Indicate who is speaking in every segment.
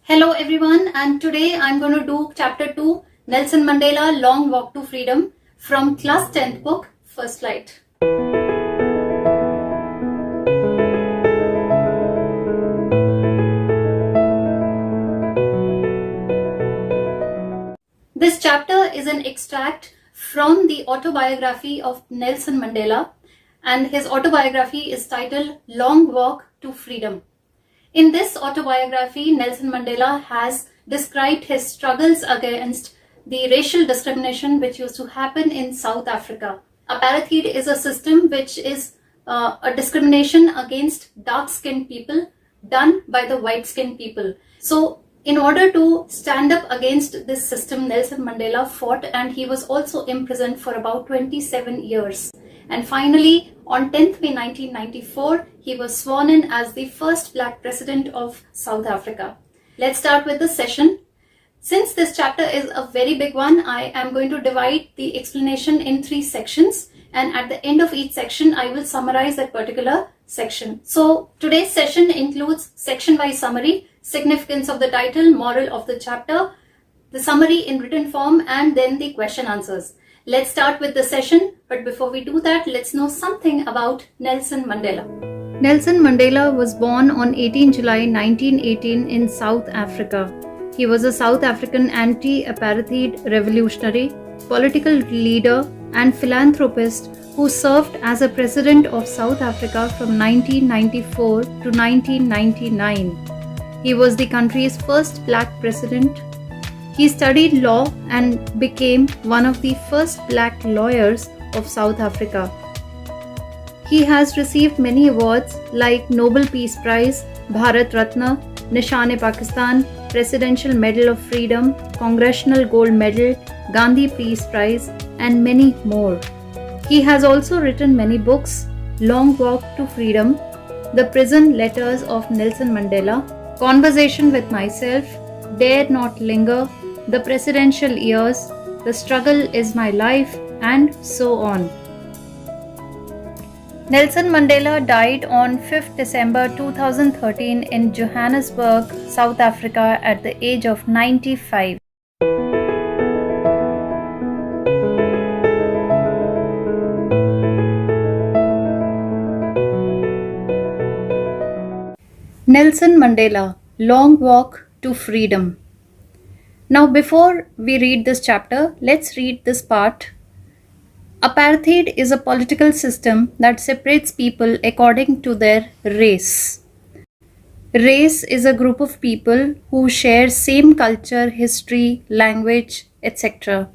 Speaker 1: Hello everyone, and today I'm going to do chapter 2, Nelson Mandela Long Walk to Freedom from class 10th book, First Light. This chapter is an extract from the autobiography of Nelson Mandela, and his autobiography is titled Long Walk to Freedom. In this autobiography, Nelson Mandela has described his struggles against the racial discrimination which used to happen in South Africa. Apartheid is a system which is a discrimination against dark-skinned people done by the white-skinned people. So, in order to stand up against this system, Nelson Mandela fought, and he was also imprisoned for about 27 years. And finally, on 10th May 1994, he was sworn in as the first black president of South Africa. Let's start with the session. Since this chapter is a very big one, I am going to divide the explanation in 3 sections. And at the end of each section, I will summarize that particular section. So today's session includes section-wise summary, significance of the title, moral of the chapter, the summary in written form, and then the question answers. Let's start with the session, but before we do that, let's know something about Nelson Mandela. Nelson Mandela was born on 18 July 1918 in South Africa. He was a South African anti-apartheid revolutionary, political leader and philanthropist who served as a president of South Africa from 1994 to 1999. He was the country's first black president. He studied law and became one of the first black lawyers of South Africa. He has received many awards like Nobel Peace Prize, Bharat Ratna, Nishan-e-Pakistan, Presidential Medal of Freedom, Congressional Gold Medal, Gandhi Peace Prize, and many more. He has also written many books: Long Walk to Freedom, The Prison Letters of Nelson Mandela, Conversation with Myself, Dare Not Linger, The Presidential Years, The Struggle is My Life, and so on. Nelson Mandela died on 5th December 2013 in Johannesburg, South Africa at the age of 95. Nelson Mandela, Long Walk to Freedom. Now, before we read this chapter, let's read this part. Apartheid is a political system that separates people according to their race. Race is a group of people who share same culture, history, language, etc.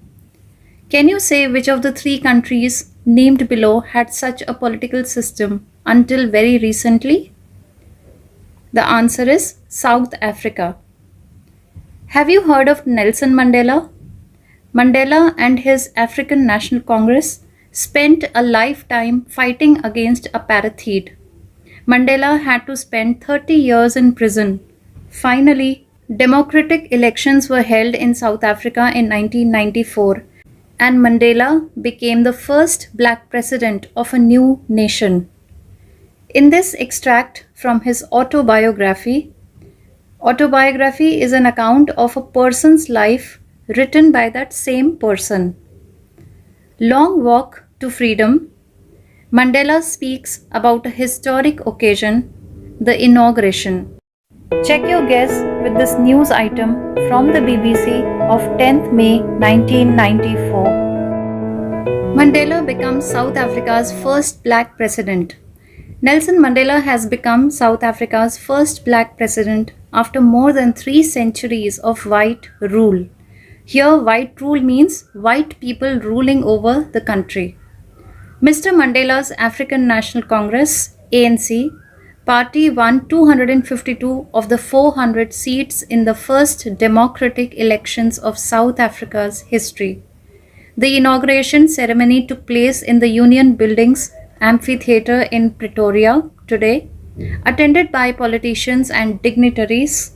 Speaker 1: Can you say which of the 3 countries named below had such a political system until very recently? The answer is South Africa. Have you heard of Nelson Mandela? Mandela and his African National Congress spent a lifetime fighting against apartheid. Mandela had to spend 30 years in prison. Finally, democratic elections were held in South Africa in 1994, and Mandela became the first black president of a new nation. In this extract from his autobiography is an account of a person's life written by that same person. Long Walk to Freedom, Mandela speaks about a historic occasion, the inauguration. Check your guess with this news item from the BBC of 10th May 1994. Mandela becomes South Africa's first black president. Nelson Mandela has become South Africa's first black president after more than 3 centuries of white rule. Here, white rule means white people ruling over the country. Mr. Mandela's African National Congress, ANC, party won 252 of the 400 seats in the first democratic elections of South Africa's history. The inauguration ceremony took place in the Union Buildings Amphitheatre in Pretoria today, attended by politicians and dignitaries.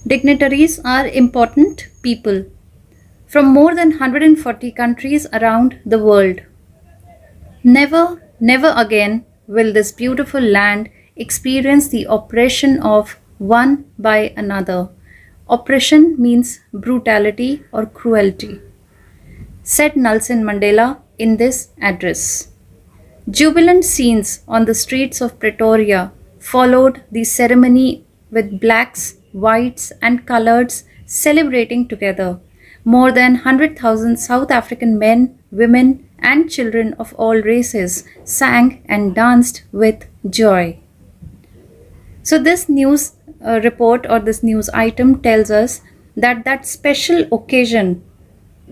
Speaker 1: Dignitaries are important people from more than 140 countries around the world. Never, never again will this beautiful land experience the oppression of one by another. oppression means brutality or cruelty, said Nelson Mandela in this address. Jubilant scenes on the streets of Pretoria followed the ceremony with blacks, whites, and coloreds celebrating together. More than 100,000 South African men, women, and children of all races sang and danced with joy. So, this news report or this news item tells us that that special occasion,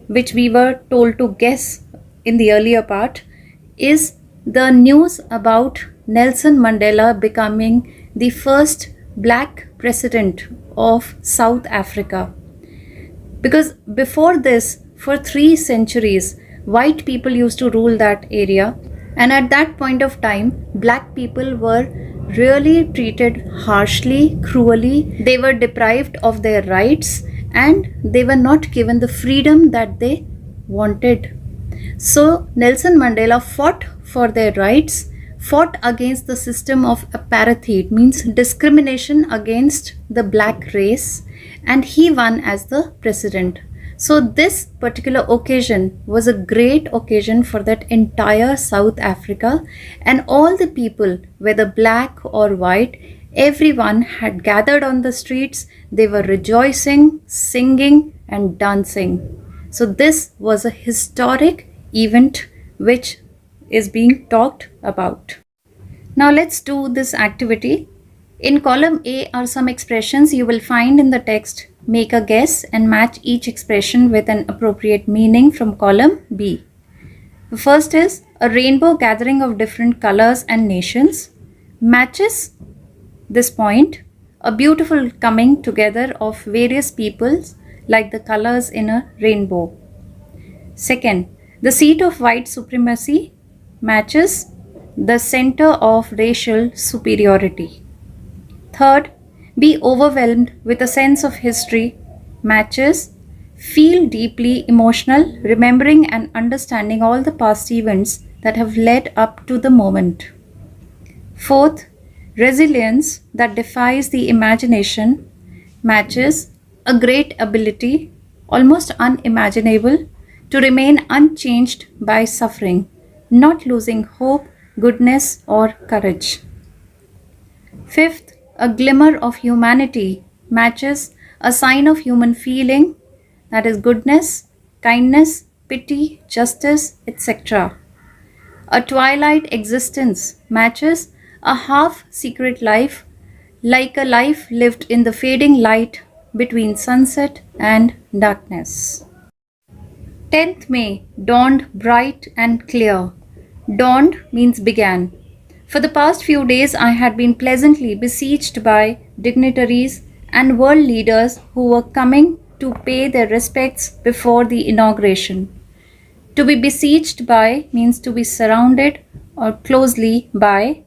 Speaker 1: which we were told to guess in the earlier part, is the news about Nelson Mandela becoming the first black president of South Africa. Because before this, for 3 centuries, white people used to rule that area, and at that point of time, black people were really treated harshly, cruelly. They were deprived of their rights and they were not given the freedom that they wanted. So, Nelson Mandela fought for their rights, fought against the system of apartheid, means discrimination against the black race, and he won as the president. So, this particular occasion was a great occasion for that entire South Africa, and all the people, whether black or white, everyone had gathered on the streets. They were rejoicing, singing, and dancing. So, this was a historic event which is being talked about. Now, let's do this activity. In column A are some expressions you will find in the text. Make a guess and match each expression with an appropriate meaning from column B. The first is a rainbow gathering of different colors and nations. Matches this point, a beautiful coming together of various peoples like the colors in a rainbow. Second, the seat of white supremacy matches the center of racial superiority. Third, be overwhelmed with a sense of history matches feel deeply emotional, remembering and understanding all the past events that have led up to the moment. Fourth, resilience that defies the imagination matches a great ability, almost unimaginable, to remain unchanged by suffering, not losing hope, goodness, or courage. Fifth, a glimmer of humanity matches a sign of human feeling, that is goodness, kindness, pity, justice, etc. A twilight existence matches a half secret life, like a life lived in the fading light between sunset and darkness. 10th May dawned bright and clear. Dawned means began. For the past few days, I had been pleasantly besieged by dignitaries and world leaders who were coming to pay their respects before the inauguration. To be besieged by means to be surrounded or closely by.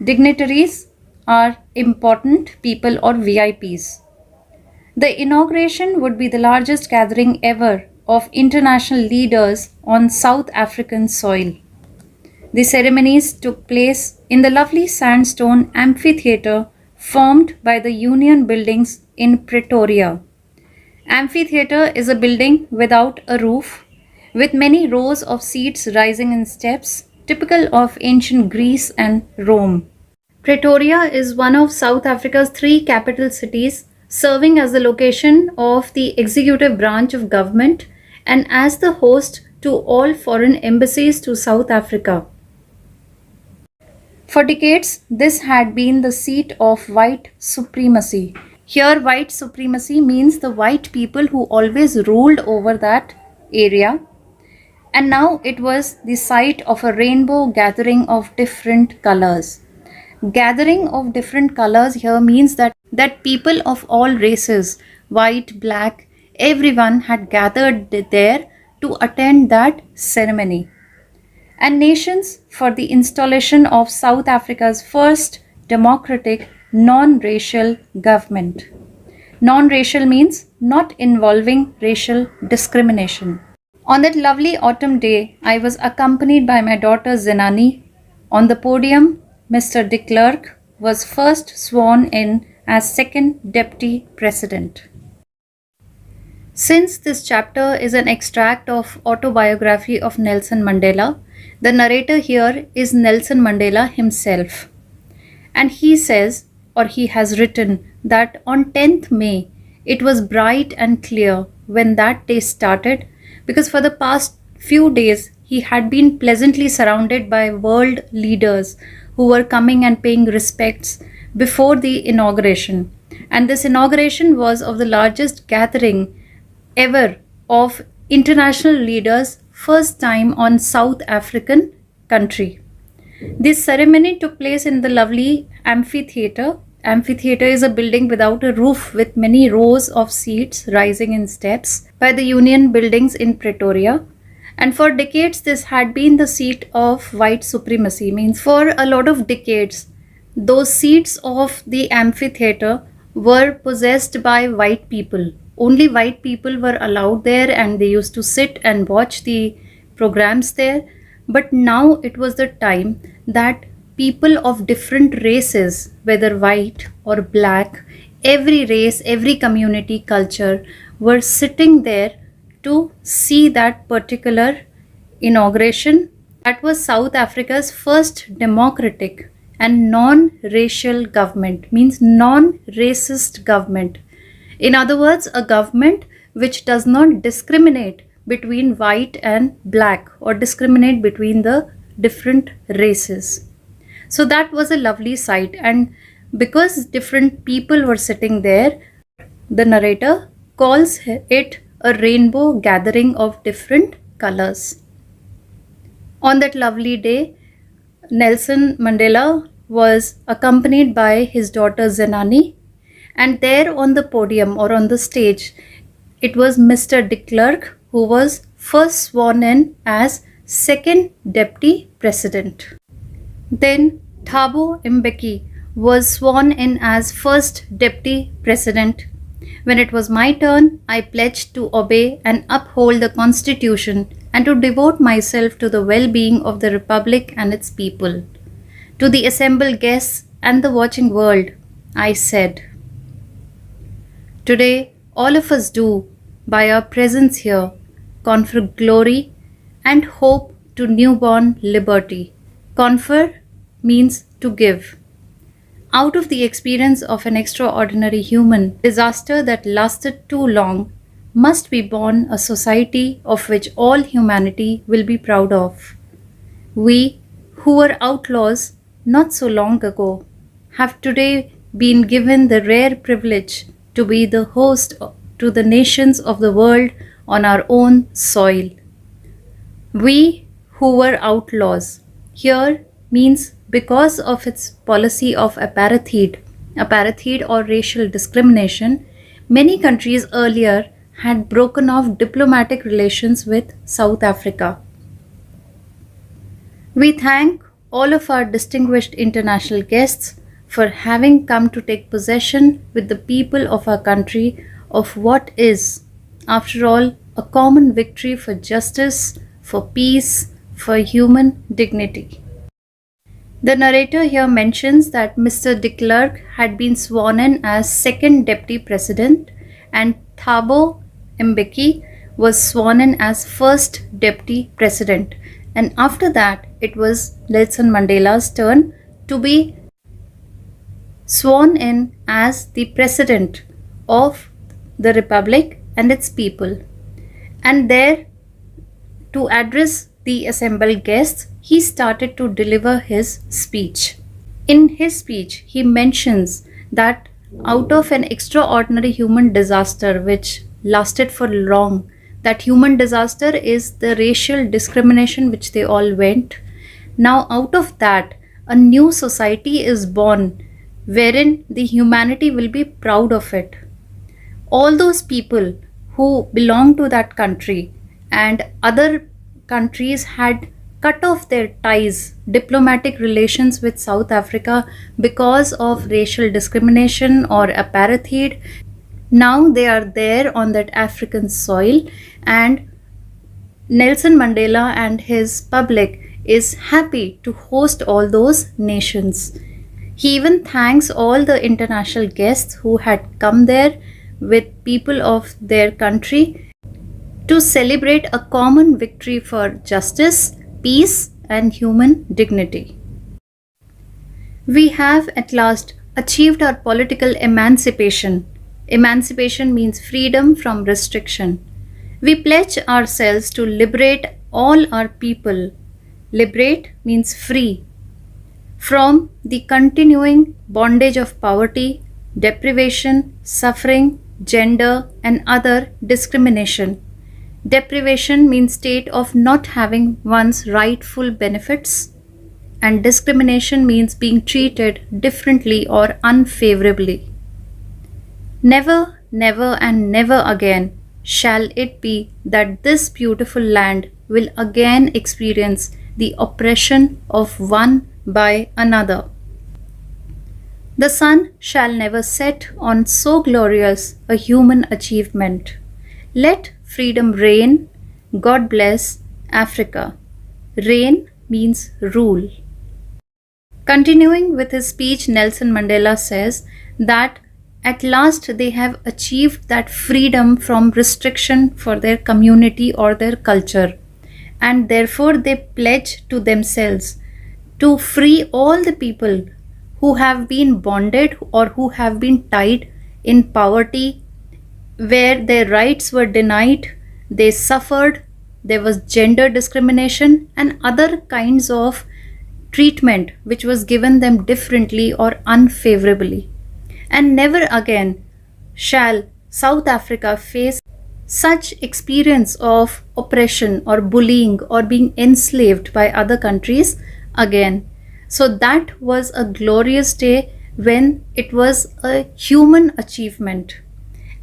Speaker 1: Dignitaries are important people or VIPs. The inauguration would be the largest gathering ever of international leaders on South African soil. The ceremonies took place in the lovely sandstone amphitheatre formed by the Union Buildings in Pretoria. Amphitheatre is a building without a roof, with many rows of seats rising in steps, typical of ancient Greece and Rome. Pretoria is one of South Africa's 3 capital cities, serving as the location of the executive branch of government and as the host to all foreign embassies to South Africa. For decades, this had been the seat of white supremacy. Here, white supremacy means the white people who always ruled over that area. And now it was the site of a rainbow gathering of different colors. Gathering of different colors here means that people of all races, white, black, everyone had gathered there to attend that ceremony. And nations for the installation of South Africa's first democratic non-racial government. Non-racial means not involving racial discrimination. On that lovely autumn day, I was accompanied by my daughter Zenani. On the podium, Mr. de Klerk was first sworn in as second deputy president. Since this chapter is an extract of autobiography of Nelson Mandela, the narrator here is Nelson Mandela himself. And he says, or he has written, that on 10th May, it was bright and clear when that day started, because for the past few days he had been pleasantly surrounded by world leaders who were coming and paying respects before the inauguration. And this inauguration was of the largest gathering ever of international leaders, first time on South African country. This ceremony took place in the lovely amphitheater. Amphitheater is a building without a roof with many rows of seats rising in steps by the Union Buildings in Pretoria. And for decades, this had been the seat of white supremacy. Means for a lot of decades, those seats of the amphitheater were possessed by white people. Only white people were allowed there and they used to sit and watch the programs there. But now it was the time that people of different races, whether white or black, every race, every community, culture, were sitting there to see that particular inauguration. That was South Africa's first democratic and non-racial government, means non-racist government. In other words, a government which does not discriminate between white and black or discriminate between the different races. So that was a lovely sight, and because different people were sitting there, the narrator calls it a rainbow gathering of different colors. On that lovely day, Nelson Mandela was accompanied by his daughter Zenani, and there on the podium or on the stage, it was Mr. de Klerk who was first sworn in as second deputy president. Then Thabo Mbeki was sworn in as first deputy president. When it was my turn, I pledged to obey and uphold the constitution and to devote myself to the well-being of the republic and its people. To the assembled guests and the watching world, I said, today all of us do, by our presence here, confer glory and hope to newborn liberty. Confer means to give. Out of the experience of an extraordinary human disaster that lasted too long, must be born a society of which all humanity will be proud of. We, who were outlaws not so long ago, have today been given the rare privilege to be the host to the nations of the world on our own soil. We who were outlaws here means because of its policy of apartheid or racial discrimination, many countries earlier had broken off diplomatic relations with South Africa. We thank all of our distinguished international guests for having come to take possession with the people of our country of what is, after all, a common victory for justice, for peace, for human dignity. The narrator here mentions that Mr. de Klerk had been sworn in as second deputy president and Thabo Mbeki was sworn in as first deputy president. And after that, it was Nelson Mandela's turn to be sworn in as the president of the republic and its people. And there, to address the assembled guests, he started to deliver his speech. In his speech, he mentions that out of an extraordinary human disaster which lasted for long, that human disaster is the racial discrimination which they all went. Now, out of that, a new society is born wherein the humanity will be proud of it. All those people who belong to that country and other countries had cut off their ties, diplomatic relations with South Africa because of racial discrimination or apartheid. Now they are there on that African soil, and Nelson Mandela and his public is happy to host all those nations. He even thanks all the international guests who had come there with people of their country to celebrate a common victory for justice, peace, and human dignity. We have at last achieved our political emancipation. Emancipation means freedom from restriction. We pledge ourselves to liberate all our people. Liberate means free from the continuing bondage of poverty, deprivation, suffering, gender, and other discrimination. Deprivation means state of not having one's rightful benefits, and discrimination means being treated differently or unfavorably. Never, never, and never again shall it be that this beautiful land will again experience the oppression of one by another. The sun shall never set on so glorious a human achievement. Let freedom reign. God bless Africa. Reign means rule. Continuing with his speech, Nelson Mandela says that at last they have achieved that freedom from restriction for their community or their culture, and therefore they pledge to themselves to free all the people who have been bonded or who have been tied in poverty, where their rights were denied, they suffered, there was gender discrimination and other kinds of treatment which was given them differently or unfavorably. And never again shall South Africa face such experience of oppression or bullying or being enslaved by other countries again. So that was a glorious day when it was a human achievement.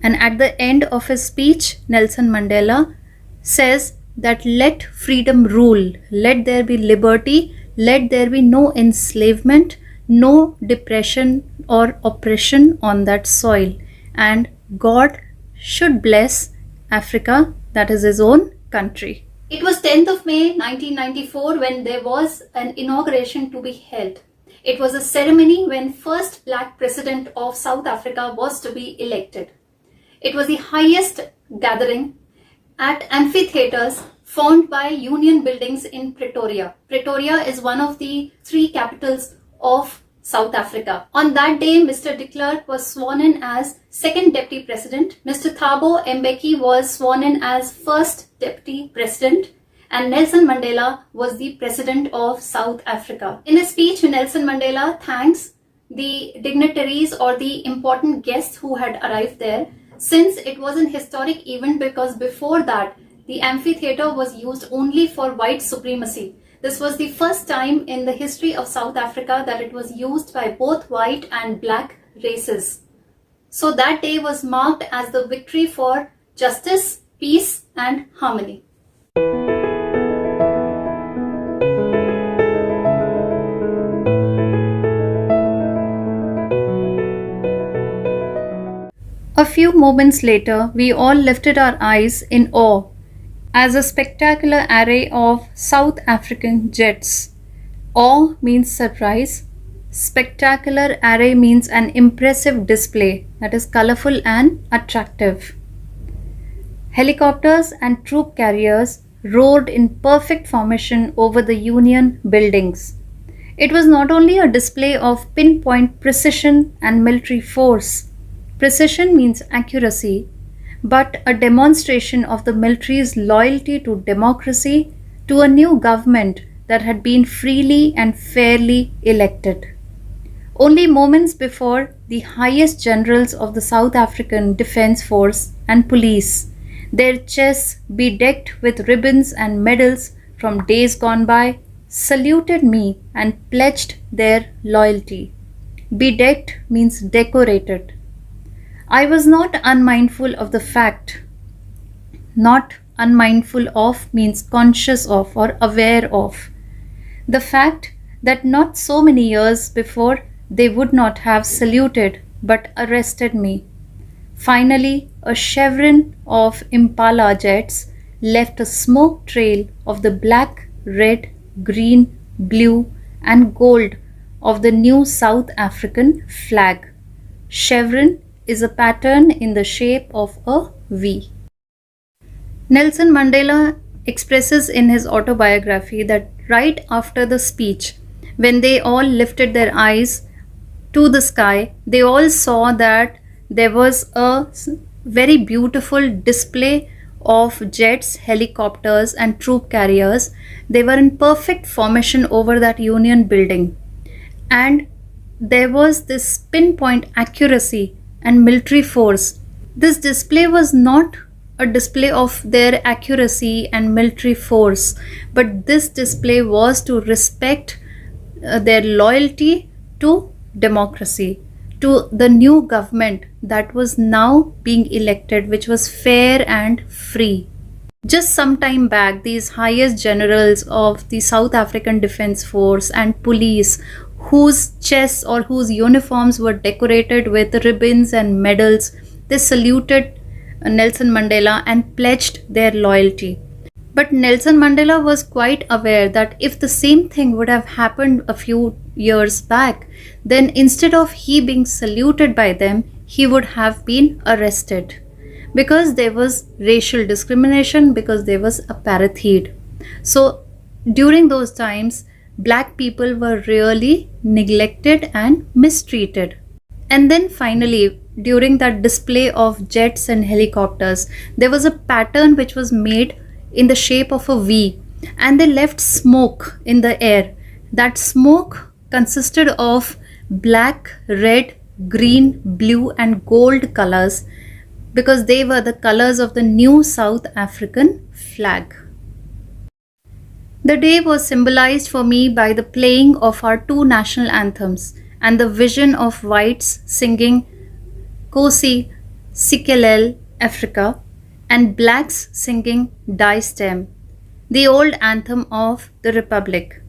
Speaker 1: And at the end of his speech, Nelson Mandela says that let freedom rule, let there be liberty, let there be no enslavement, no depression or oppression on that soil. And God should bless Africa, that is his own country. It was 10th of May 1994 when there was an inauguration to be held. It was a ceremony when first black president of South Africa was to be elected. It was the highest gathering at amphitheaters formed by union buildings in Pretoria. Pretoria is one of the three capitals of South Africa. On that day, Mr. de Klerk was sworn in as second deputy president. Mr. Thabo Mbeki was sworn in as first deputy president. And Nelson Mandela was the president of South Africa. In his speech, Nelson Mandela thanks the dignitaries or the important guests who had arrived there, since it was an historic event because before that, the amphitheater was used only for white supremacy. This was the first time in the history of South Africa that it was used by both white and black races. So that day was marked as the victory for justice, peace, and harmony. A few moments later, we all lifted our eyes in awe as a spectacular array of South African jets. Awe means surprise. Spectacular array means an impressive display that is colorful and attractive. Helicopters and troop carriers roared in perfect formation over the Union buildings. It was not only a display of pinpoint precision and military force. Precision means accuracy, but a demonstration of the military's loyalty to democracy, to a new government that had been freely and fairly elected. Only moments before, the highest generals of the South African Defence Force and police, their chests bedecked with ribbons and medals from days gone by, saluted me and pledged their loyalty. Bedecked means decorated. I was not unmindful of the fact. Not unmindful of means conscious of or aware of. The fact that not so many years before they would not have saluted but arrested me. Finally, a chevron of Impala jets left a smoke trail of the black, red, green, blue, and gold of the new South African flag. Chevron is a pattern in the shape of a V. Nelson Mandela expresses in his autobiography that right after the speech, when they all lifted their eyes to the sky, they all saw that there was a very beautiful display of jets, helicopters, and troop carriers. They were in perfect formation over that Union building. And there was this pinpoint accuracy and military force. This display was not a display of their accuracy and military force, but this display was to respect their loyalty to democracy, to the new government that was now being elected, which was fair and free. Just some time back, these highest generals of the South African Defense Force and police, whose chests or whose uniforms were decorated with ribbons and medals, they saluted Nelson Mandela and pledged their loyalty. But Nelson Mandela was quite aware that if the same thing would have happened a few years back, then instead of he being saluted by them, he would have been arrested because there was racial discrimination, because there was apartheid. So during those times, black people were really neglected and mistreated. And then finally, during that display of jets and helicopters, there was a pattern which was made in the shape of a V, and they left smoke in the air. That smoke consisted of black, red, green, blue, and gold colors because they were the colors of the new South African flag. The day was symbolized for me by the playing of our two national anthems and the vision of whites singing Kosi Sikelel Africa and blacks singing Die Stem, the old anthem of the Republic.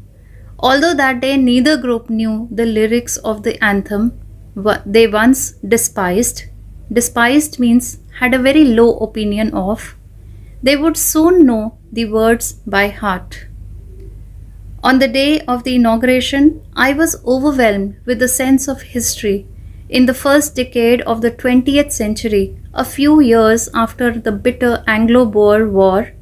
Speaker 1: Although that day neither group knew the lyrics of the anthem they once despised means had a very low opinion of, they would soon know the words by heart. On the day of the inauguration, I was overwhelmed with the sense of history. In the first decade of the 20th century, a few years after the bitter Anglo-Boer War,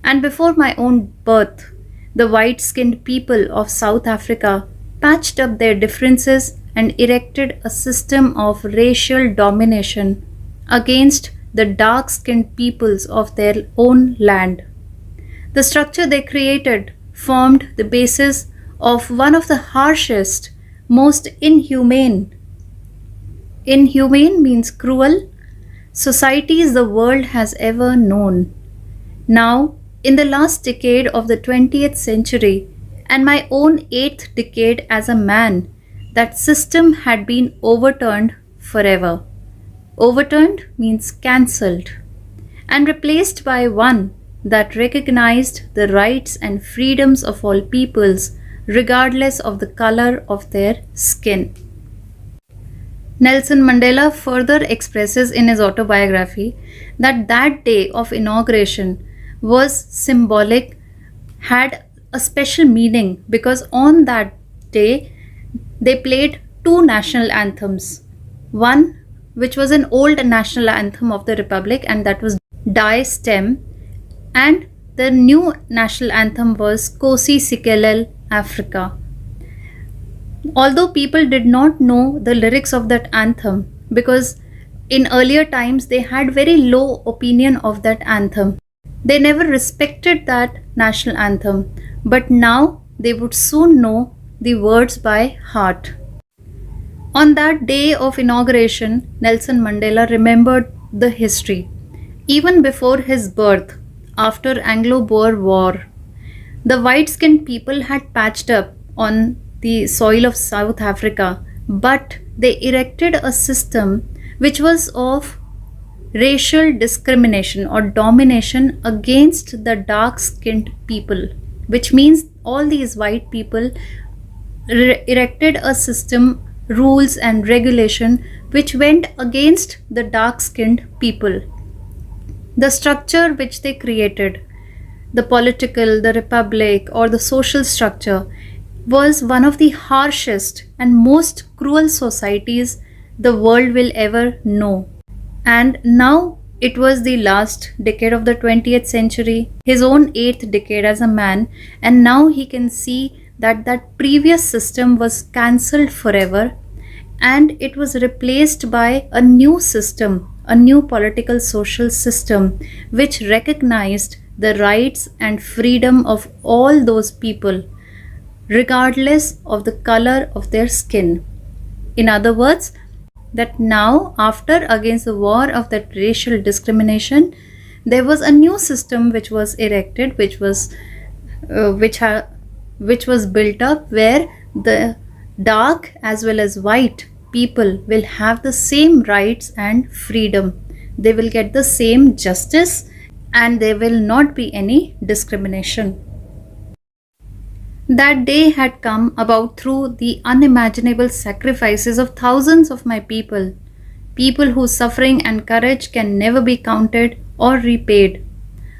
Speaker 1: and before my own birth, the white-skinned people of South Africa patched up their differences and erected a system of racial domination against the dark-skinned peoples of their own land. The structure they created formed the basis of one of the harshest, most inhumane means cruel societies the world has ever known. Now, in the last decade of the 20th century and my own 8th decade as a man, that system had been overturned forever. Overturned means cancelled and replaced by one that recognized the rights and freedoms of all peoples regardless of the color of their skin. Nelson Mandela further expresses in his autobiography that that day of inauguration was symbolic, had a special meaning because on that day they played two national anthems. One which was an old national anthem of the Republic, and that was Die Stem, and the new national anthem was Kosi Sikelel Africa. Although people did not know the lyrics of that anthem because in earlier times they had very low opinion of that anthem, they never respected that national anthem, but now they would soon know the words by heart. On that day of inauguration, Nelson Mandela remembered the history. Even before his birth, after Anglo-Boer War, the white-skinned people had patched up on the soil of South Africa, but they erected a system which was of racial discrimination or domination against the dark-skinned people, which means all these white people erected a system, rules and regulation which went against the dark-skinned people. The structure which they created, the political, the republic or the social structure, was one of the harshest and most cruel societies the world will ever know. And now it was the last decade of the 20th century, his own eighth decade as a man, and now he can see that that previous system was cancelled forever and it was replaced by a new system, a new political social system which recognized the rights and freedom of all those people, regardless of the color of their skin. In other words, that now, after against the war of that racial discrimination, there was a new system which was erected, uh, which ha- which was built up, where the dark as well as white people will have the same rights and freedom. They will get the same justice, and there will not be any discrimination. That day had come about through the unimaginable sacrifices of thousands of my people, people whose suffering and courage can never be counted or repaid.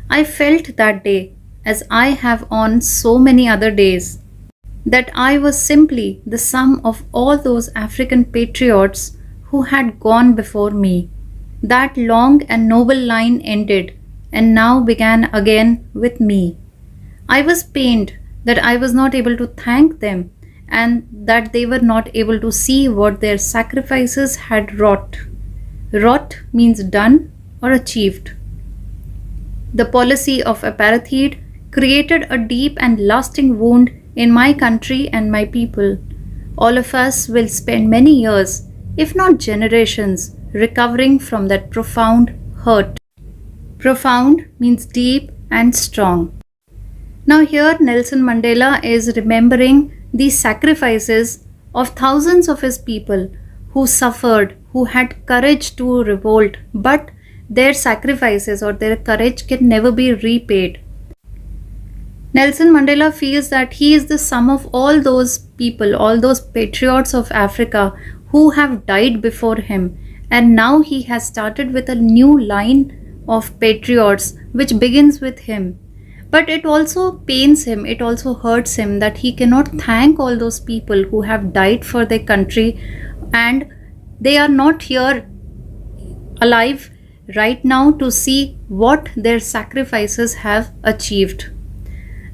Speaker 1: I felt that day, as I have on so many other days, that I was simply the sum of all those African patriots who had gone before me. That long and noble line ended, and now began again with me. I was pained that I was not able to thank them and that they were not able to see what their sacrifices had wrought. Wrought means done or achieved. The policy of apartheid created a deep and lasting wound in my country and my people. All of us will spend many years, if not generations, recovering from that profound hurt. Profound means deep and strong. Now, here Nelson Mandela is remembering the sacrifices of thousands of his people who suffered, who had courage to revolt, but their sacrifices or their courage can never be repaid. Nelson Mandela feels that he is the sum of all those people, all those patriots of Africa who have died before him, and now he has started with a new line of patriots which begins with him. But it also pains him, it also hurts him that he cannot thank all those people who have died for their country and they are not here alive right now to see what their sacrifices have achieved.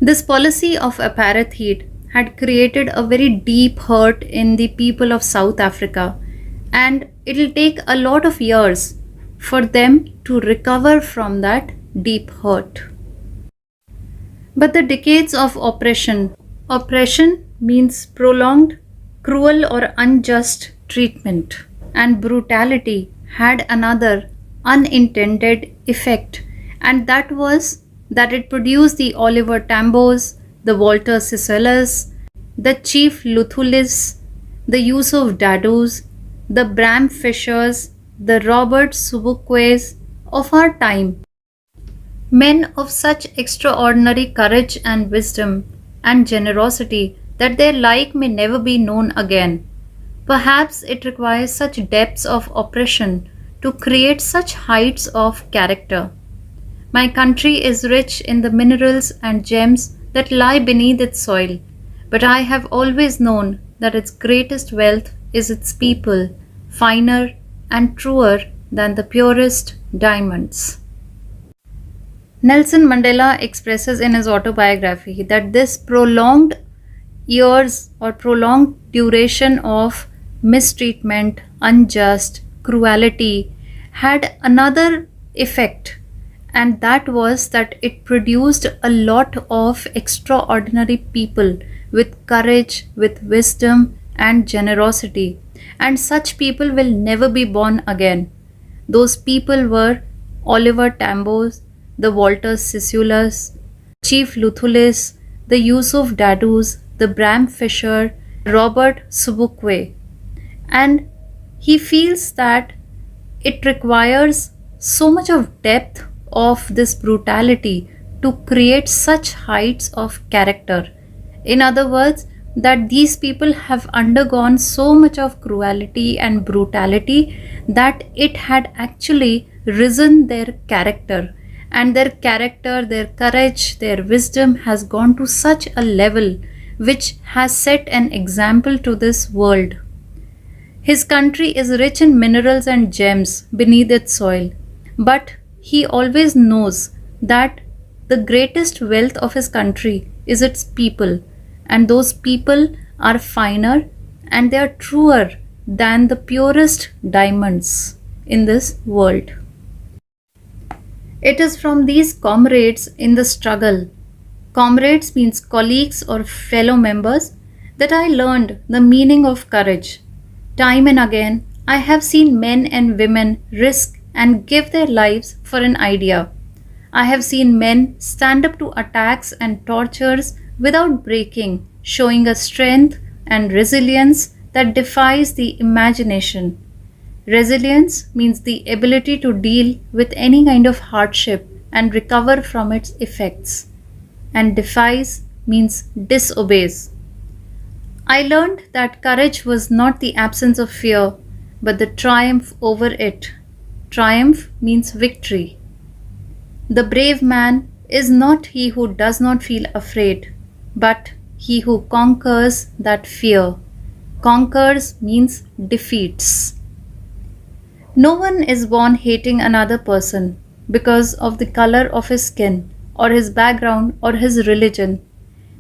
Speaker 1: This policy of apartheid had created a very deep hurt in the people of South Africa, and it will take a lot of years for them to recover from that deep hurt. But the decades of oppression means prolonged, cruel, or unjust treatment, and brutality had another unintended effect, and that was that it produced the Oliver Tambos, the Walter Sissolis, the Chief Luthulis, the Yusuf Dadus, the Bram Fishers, the Robert Subukwes of our time. Men of such extraordinary courage and wisdom and generosity that their like may never be known again. Perhaps it requires such depths of oppression to create such heights of character. My country is rich in the minerals and gems that lie beneath its soil, but I have always known that its greatest wealth is its people, finer and truer than the purest diamonds. Nelson Mandela expresses in his autobiography that this prolonged years or prolonged duration of mistreatment, unjust, cruelty had another effect, and that was that it produced a lot of extraordinary people with courage, with wisdom, and generosity. And such people will never be born again. Those people were Oliver Tambo, the Walter Sissolis, Chief Luthulis, the Yusuf Dadus, the Bram Fisher, Robert Sobukwe. And he feels that it requires so much of depth of this brutality to create such heights of character. In other words, that these people have undergone so much of cruelty and brutality that it had actually risen their character, and their character, their courage, their wisdom has gone to such a level which has set an example to this world. His country is rich in minerals and gems beneath its soil, but he always knows that the greatest wealth of his country is its people, and those people are finer and they are truer than the purest diamonds in this world. It is from these comrades in the struggle, comrades means colleagues or fellow members, that I learned the meaning of courage. Time and again, I have seen men and women risk and give their lives for an idea. I have seen men stand up to attacks and tortures without breaking, showing a strength and resilience that defies the imagination. Resilience means the ability to deal with any kind of hardship and recover from its effects. And defies means disobeys. I learned that courage was not the absence of fear, but the triumph over it. Triumph means victory. The brave man is not he who does not feel afraid, but he who conquers that fear. Conquers means defeats. No one is born hating another person because of the color of his skin or his background or his religion.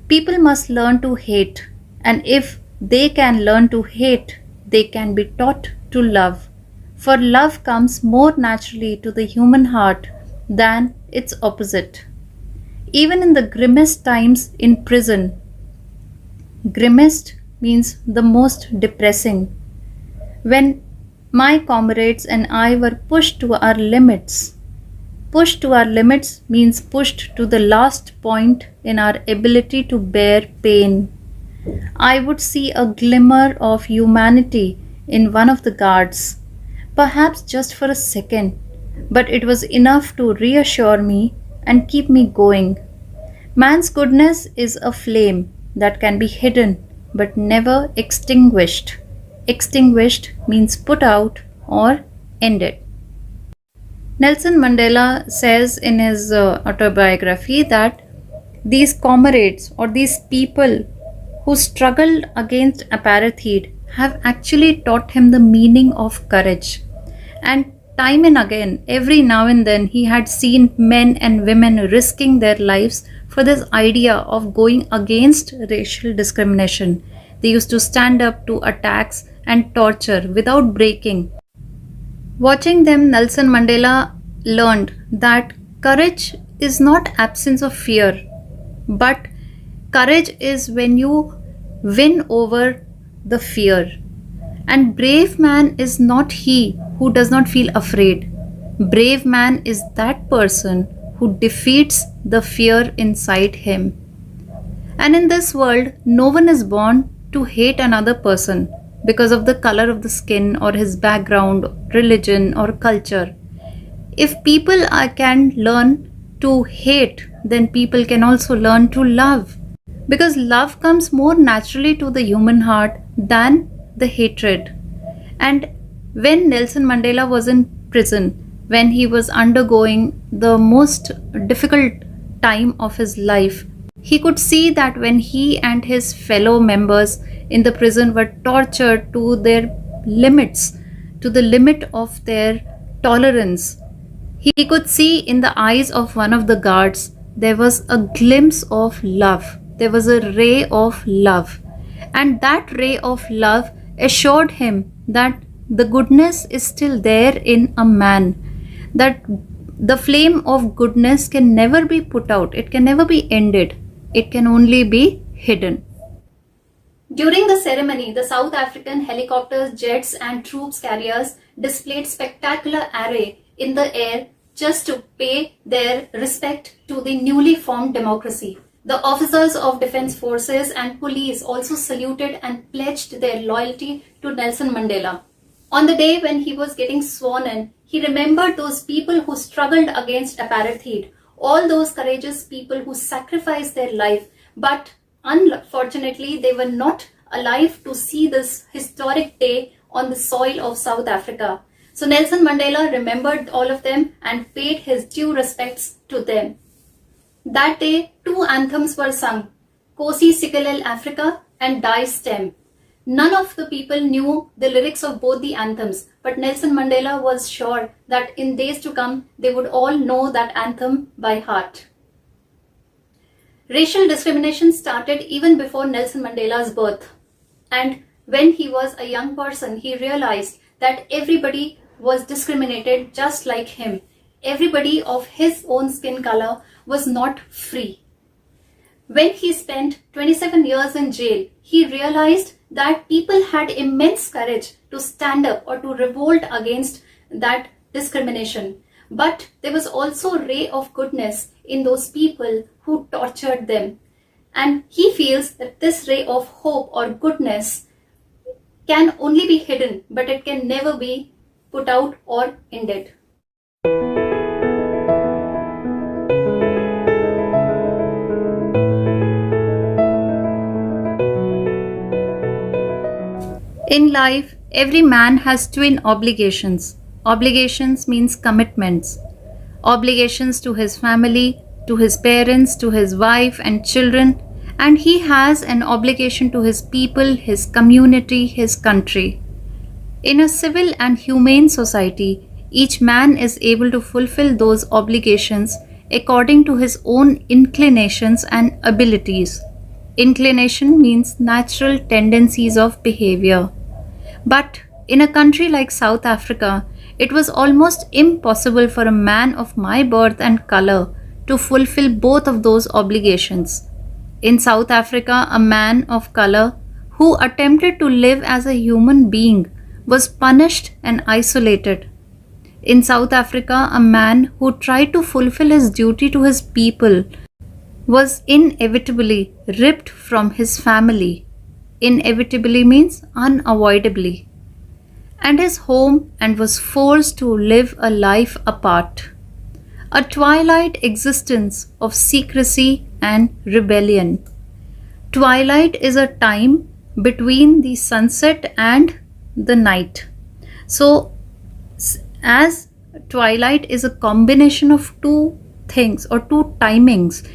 Speaker 1: People must learn to hate, and if they can learn to hate, they can be taught to love. For love comes more naturally to the human heart than its opposite. Even in the grimmest times in prison, grimmest means the most depressing. When my comrades and I were pushed to our limits, pushed to our limits means pushed to the last point in our ability to bear pain. I would see a glimmer of humanity in one of the guards, perhaps just for a second, but it was enough to reassure me and keep me going. Man's goodness is a flame that can be hidden but never extinguished. Extinguished means put out or ended. Nelson Mandela says in his autobiography that these comrades or these people who struggled against apartheid have actually taught him the meaning of courage. And time and again, every now and then, he had seen men and women risking their lives for this idea of going against racial discrimination. They used to stand up to attacks and torture without breaking. Watching them, Nelson Mandela learned that courage is not absence of fear, but courage is when you win over the fear. And brave man is not he who does not feel afraid. Brave man is that person who defeats the fear inside him. And in this world, no one is born to hate another person because of the color of the skin or his background, religion, or culture. If people can learn to hate, then people can also learn to love. Because love comes more naturally to the human heart than the hatred. And when Nelson Mandela was in prison, when he was undergoing the most difficult time of his life, he could see that when he and his fellow members in the prison were tortured to their limits, to the limit of their tolerance, he could see in the eyes of one of the guards there was a glimpse of love. There was a ray of love. And that ray of love assured him that the goodness is still there in a man, that the flame of goodness can never be put out, it can never be ended, it can only be hidden. During the ceremony, the South African helicopters, jets, and troops carriers displayed spectacular array in the air just to pay their respect to the newly formed democracy. The officers of defense forces and police also saluted and pledged their loyalty to Nelson Mandela. On the day when he was getting sworn in, he remembered those people who struggled against apartheid, all those courageous people who sacrificed their life, but unfortunately they were not alive to see this historic day on the soil of South Africa. So Nelson Mandela remembered all of them and paid his due respects to them. That day, two anthems were sung, Kosi Sikelel Africa and Die Stem. None of the people knew the lyrics of both the anthems, but Nelson Mandela was sure that in days to come, they would all know that anthem by heart. Racial discrimination started even before Nelson Mandela's birth. And when he was a young person, he realized that everybody was discriminated just like him. Everybody of his own skin color was not free. When he spent 27 years in jail, he realized that people had immense courage to stand up or to revolt against that discrimination. But there was also a ray of goodness in those people who tortured them. And he feels that this ray of hope or goodness can only be hidden, but it can never be put out or ended. In life, every man has twin obligations. Obligations means commitments. Obligations to his family, to his parents, to his wife and children, and he has an obligation to his people, his community, his country. In a civil and humane society, each man is able to fulfill those obligations according to his own inclinations and abilities. Inclination means natural tendencies of behavior. But in a country like South Africa, it was almost impossible for a man of my birth and color to fulfill both of those obligations. In South Africa, a man of color who attempted to live as a human being was punished and isolated. In South Africa, a man who tried to fulfill his duty to his people was inevitably ripped from his family. Inevitably means unavoidably. And his home and was forced to live a life apart. A twilight existence of secrecy and rebellion. Twilight is a time between the sunset and the night. So, as twilight is a combination of two things or two timings,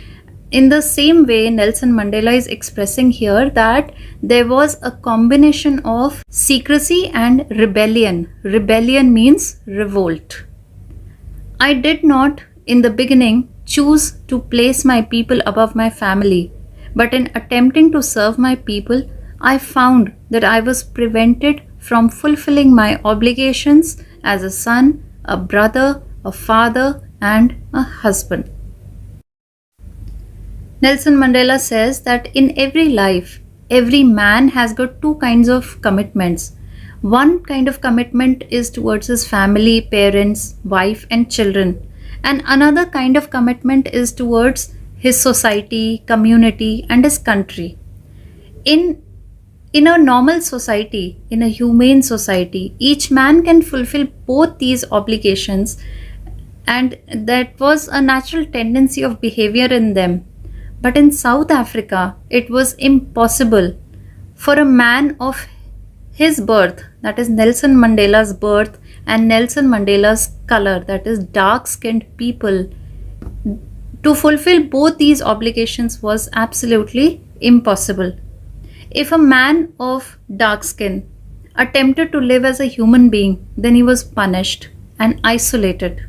Speaker 1: in the same way, Nelson Mandela is expressing here that there was a combination of secrecy and rebellion. Rebellion means revolt. I did not, in the beginning, choose to place my people above my family, but in attempting to serve my people, I found that I was prevented from fulfilling my obligations as a son, a brother, a father, and a husband. Nelson Mandela says that in every life, every man has got two kinds of commitments. One kind of commitment is towards his family, parents, wife, and children, and another kind of commitment is towards his society, community, and his country. In a normal society, in a humane society, each man can fulfill both these obligations, and that was a natural tendency of behavior in them. But in South Africa, it was impossible for a man of his birth, that is Nelson Mandela's birth, and Nelson Mandela's color, that is dark skinned people, to fulfill both these obligations was absolutely impossible. If a man of dark skin attempted to live as a human being, then he was punished and isolated.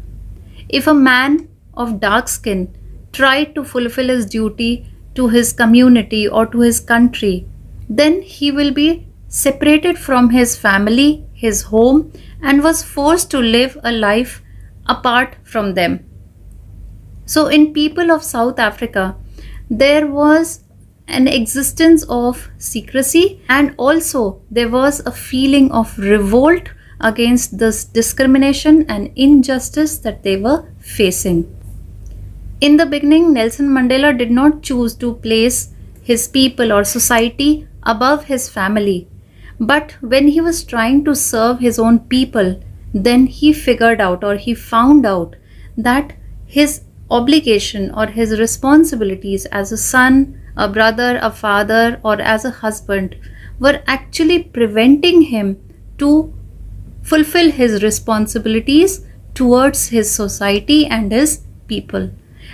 Speaker 1: If a man of dark skin tried to fulfill his duty to his community or to his country, then he will be separated from his family, his home, and was forced to live a life apart from them. So, in people of South Africa, there was an existence of secrecy, and also there was a feeling of revolt against this discrimination and injustice that they were facing. In the beginning, Nelson Mandela did not choose to place his people or society above his family. But when he was trying to serve his own people, then he figured out or he found out that his obligation or his responsibilities as a son, a brother, a father, or as a husband were actually preventing him to fulfill his responsibilities towards his society and his people.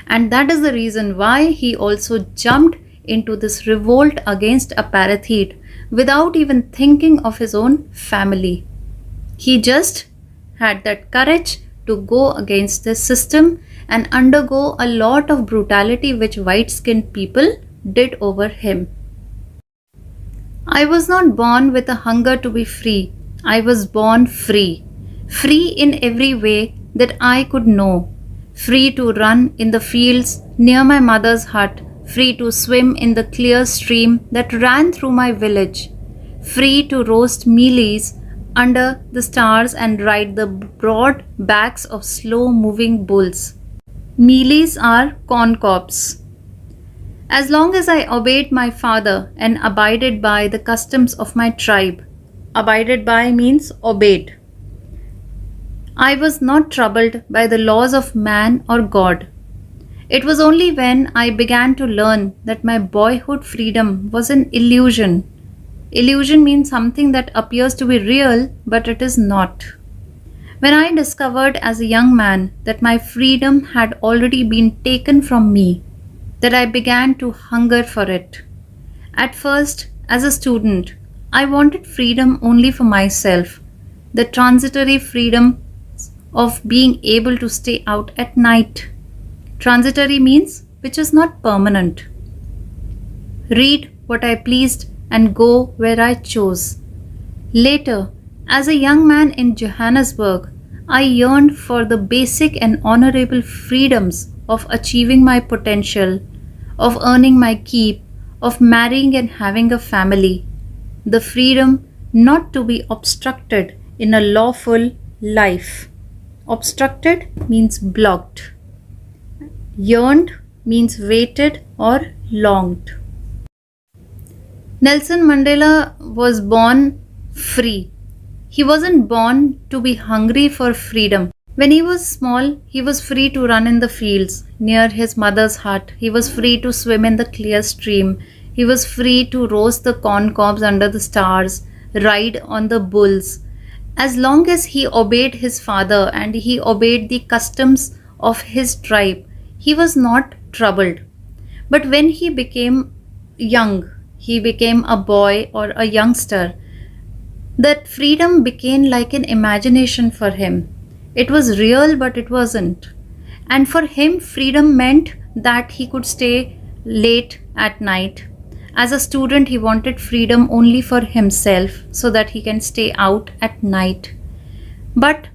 Speaker 1: And that is the reason why he also jumped into this revolt against apartheid without even thinking of his own family. He just had that courage to go against the system and undergo a lot of brutality which white skinned people did over him. I was not born with a hunger to be free. I was born free. Free in every way that I could know. Free to run in the fields near my mother's hut. Free to swim in the clear stream that ran through my village. Free to roast mealies under the stars and ride the broad backs of slow moving bulls. Mealies are corn cobs. As long as I obeyed my father and abided by the customs of my tribe, abided by means obeyed, I was not troubled by the laws of man or God. It was only when I began to learn that my boyhood freedom was an illusion. Illusion means something that appears to be real, but it is not. When I discovered as a young man that my freedom had already been taken from me, that I began to hunger for it. At first, as a student, I wanted freedom only for myself, the transitory freedom of being able to stay out at night. Transitory means which is not permanent. Read what I pleased and go where I chose. Later, as a young man in Johannesburg, I yearned for the basic and honorable freedoms of achieving my potential, of earning my keep, of marrying and having a family. The freedom not to be obstructed in a lawful life. Obstructed means blocked. Yearned means waited or longed. Nelson Mandela was born free. He wasn't born to be hungry for freedom. When he was small, he was free to run in the fields near his mother's hut. He was free to swim in the clear stream. He was free to roast the corn cobs under the stars, ride on the bulls. As long as he obeyed his father and he obeyed the customs of his tribe, he was not troubled. But when he became young, he became a boy or a youngster, that freedom became like an imagination for him. It was real, but it wasn't. And for him, freedom meant that he could stay late at night. As a student, he wanted freedom only for himself so that he can stay out at night. But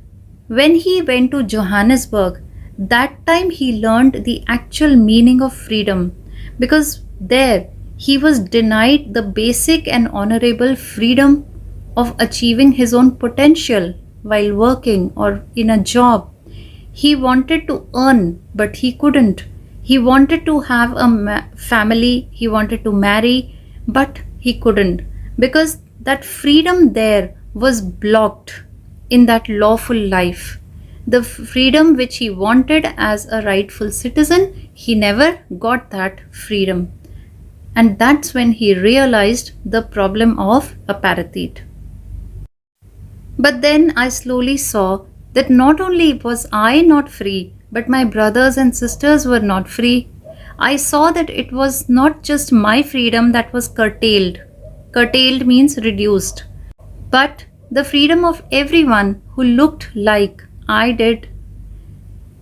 Speaker 1: when he went to Johannesburg, that time he learned the actual meaning of freedom, because there he was denied the basic and honorable freedom of achieving his own potential while working or in a job. He wanted to earn, but he couldn't. He wanted to have a family, he wanted to marry, but he couldn't, because that freedom there was blocked in that lawful life. The freedom which he wanted as a rightful citizen, he never got that freedom. And that's when he realized the problem of apartheid. But then I slowly saw that not only was I not free, but my brothers and sisters were not free. I saw that it was not just my freedom that was curtailed. Curtailed means reduced. But the freedom of everyone who looked like I did.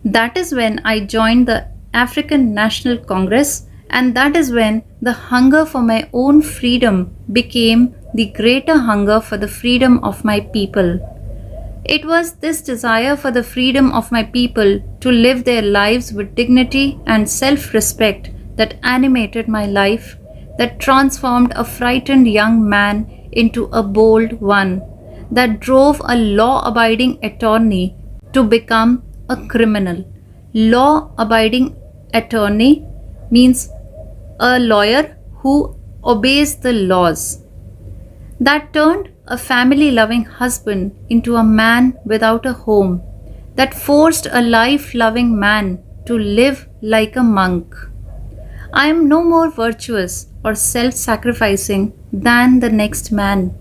Speaker 1: That is when I joined the African National Congress, and that is when the hunger for my own freedom became the greater hunger for the freedom of my people. It was this desire for the freedom of my people to live their lives with dignity and self-respect that animated my life, that transformed a frightened young man into a bold one, that drove a law-abiding attorney to become a criminal. Law-abiding attorney means a lawyer who obeys the laws. That turned a family-loving husband into a man without a home, that forced a life-loving man to live like a monk. I am no more virtuous or self-sacrificing than the next man,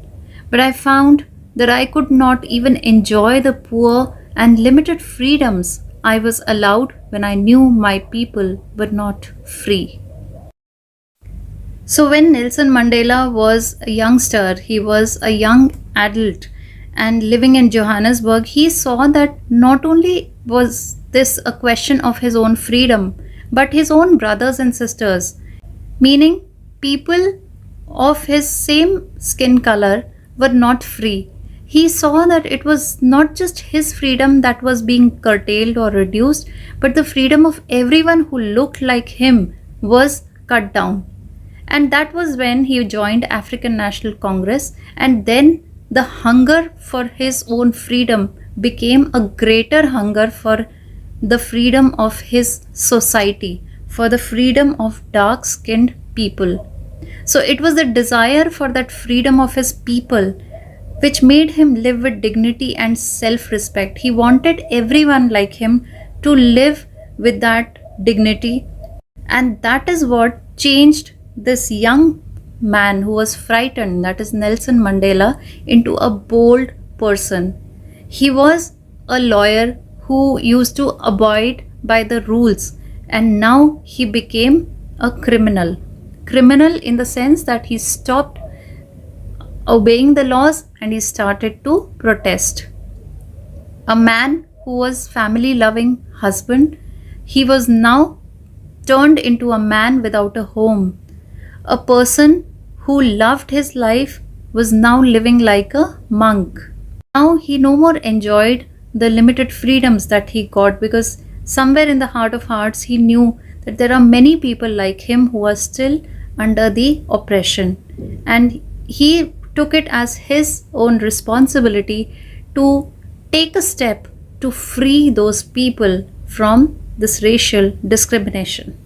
Speaker 1: but I found that I could not even enjoy the poor and limited freedoms I was allowed when I knew my people were not free. So, when Nelson Mandela was a youngster, he was a young adult and living in Johannesburg, he saw that not only was this a question of his own freedom, but his own brothers and sisters, meaning people of his same skin color were not free. He saw that it was not just his freedom that was being curtailed or reduced, but the freedom of everyone who looked like him was cut down. And that was when he joined African National Congress, and then the hunger for his own freedom became a greater hunger for the freedom of his society, for the freedom of dark skinned people. So it was the desire for that freedom of his people which made him live with dignity and self respect. He wanted everyone like him to live with that dignity, and that is what changed this young man who was frightened, that is Nelson Mandela, into a bold person. He was a lawyer who used to abide by the rules, and now he became a criminal. Criminal in the sense that he stopped obeying the laws and he started to protest. A man who was family loving husband, he was now turned into a man without a home. A person who loved his life was now living like a monk. Now he no more enjoyed the limited freedoms that he got, because somewhere in the heart of hearts he knew that there are many people like him who are still under the oppression, and he took it as his own responsibility to take a step to free those people from this racial discrimination.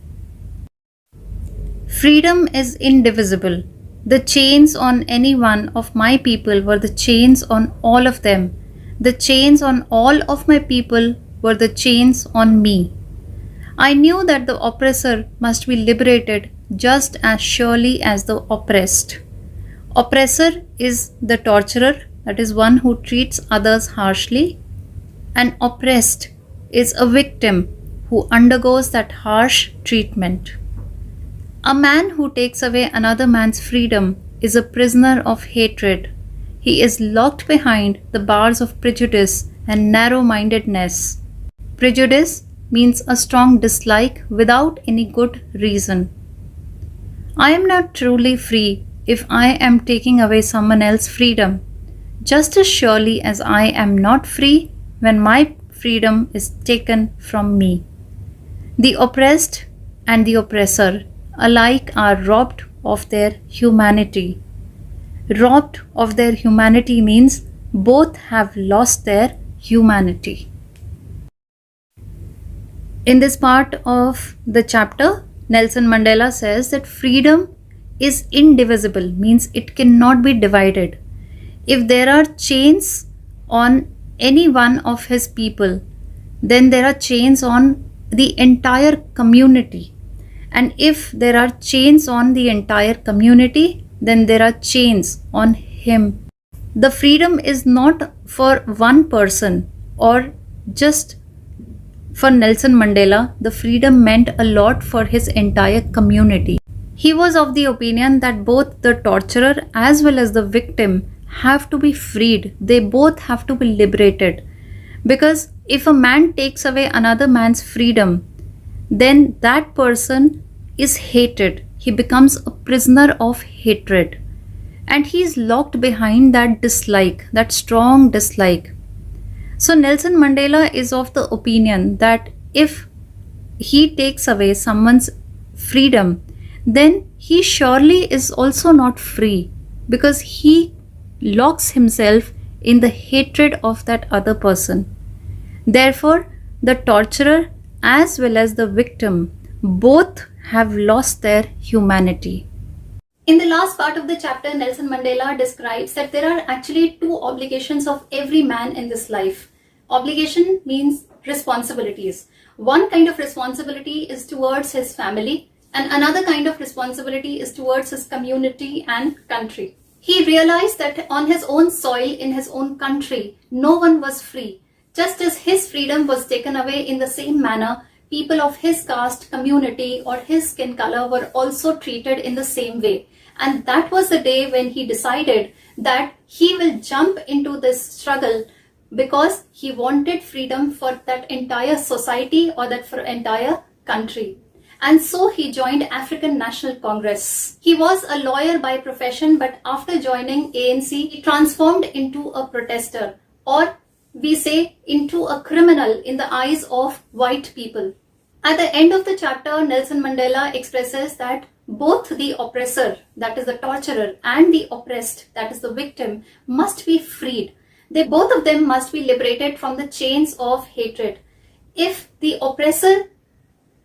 Speaker 1: Freedom is indivisible. The chains on any one of my people were the chains on all of them. The chains on all of my people were the chains on me. I knew that the oppressor must be liberated just as surely as the oppressed. Oppressor is the torturer, that is one who treats others harshly, and oppressed is a victim who undergoes that harsh treatment. A man who takes away another man's freedom is a prisoner of hatred. He is locked behind the bars of prejudice and narrow mindedness. Prejudice means a strong dislike without any good reason. I am not truly free if I am taking away someone else's freedom, just as surely as I am not free when my freedom is taken from me. The oppressed and the oppressor alike are robbed of their humanity. Robbed of their humanity means both have lost their humanity. In this part of the chapter, Nelson Mandela says that freedom is indivisible, means it cannot be divided. If there are chains on any one of his people, then there are chains on the entire community. And if there are chains on the entire community, then there are chains on him. The freedom is not for one person or just for Nelson Mandela. The freedom meant a lot for his entire community. He was of the opinion that both the torturer as well as the victim have to be freed. They both have to be liberated. Because if a man takes away another man's freedom, then that person is hated. He becomes a prisoner of hatred. And he is locked behind that dislike, that strong dislike. So Nelson Mandela is of the opinion that if he takes away someone's freedom, then he surely is also not free, because he locks himself in the hatred of that other person. Therefore, the torturer as well as the victim both have lost their humanity. In the last part of the chapter, Nelson Mandela describes that there are actually two obligations of every man in this life. Obligation means responsibilities. One kind of responsibility is towards his family, and another kind of responsibility is towards his community and country. He realized that on his own soil, in his own country, no one was free. Just as his freedom was taken away, in the same manner, people of his caste, community, or his skin color were also treated in the same way. And that was the day when he decided that he will jump into this struggle because he wanted freedom for that entire society or that for entire country. And so he joined African National Congress. He was a lawyer by profession, but after joining ANC, he transformed into a protester, or we say into a criminal in the eyes of white people. At the end of the chapter, Nelson Mandela expresses that both the oppressor, that is the torturer, and the oppressed, that is the victim, must be freed. Both of them must be liberated from the chains of hatred. If the oppressor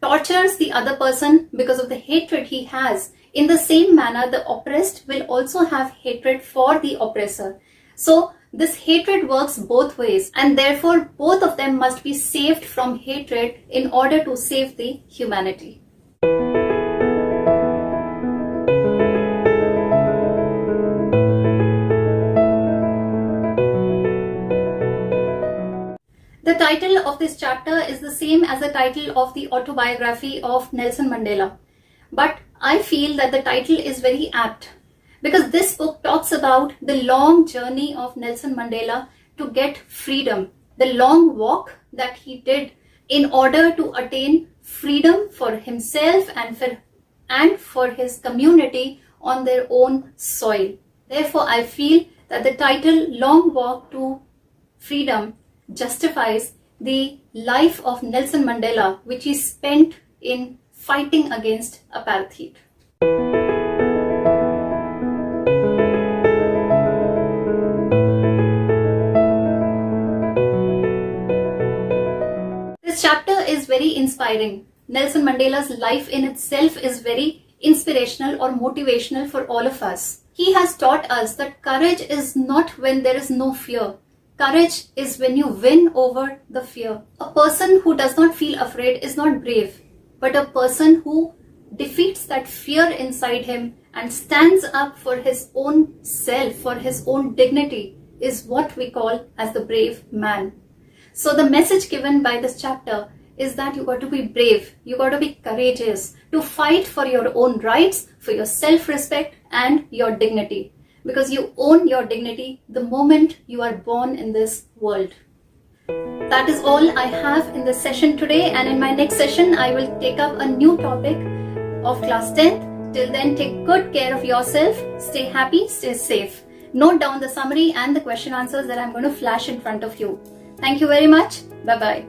Speaker 1: tortures the other person because of the hatred he has, in the same manner, the oppressed will also have hatred for the oppressor. So this hatred works both ways, and therefore both of them must be saved from hatred in order to save the humanity. The title of this chapter is the same as the title of the autobiography of Nelson Mandela. But I feel that the title is very apt because this book talks about the long journey of Nelson Mandela to get freedom, the long walk that he did in order to attain freedom for himself and for his community on their own soil. Therefore, I feel that the title Long Walk to Freedom justifies the life of Nelson Mandela, which he spent in fighting against apartheid. This chapter is very inspiring. Nelson Mandela's life in itself is very inspirational or motivational for all of us. He has taught us that courage is not when there is no fear. Courage is when you win over the fear. A person who does not feel afraid is not brave, but a person who defeats that fear inside him and stands up for his own self, for his own dignity, is what we call as the brave man. So the message given by this chapter is that you got to be brave, you got to be courageous to fight for your own rights, for your self-respect and your dignity. Because you own your dignity the moment you are born in this world. That is all I have in this session today, and in my next session I will take up a new topic of class 10th. Till then, take good care of yourself, stay happy, stay safe. Note down the summary and the question answers that I'm going to flash in front of you. Thank you very much. Bye-bye.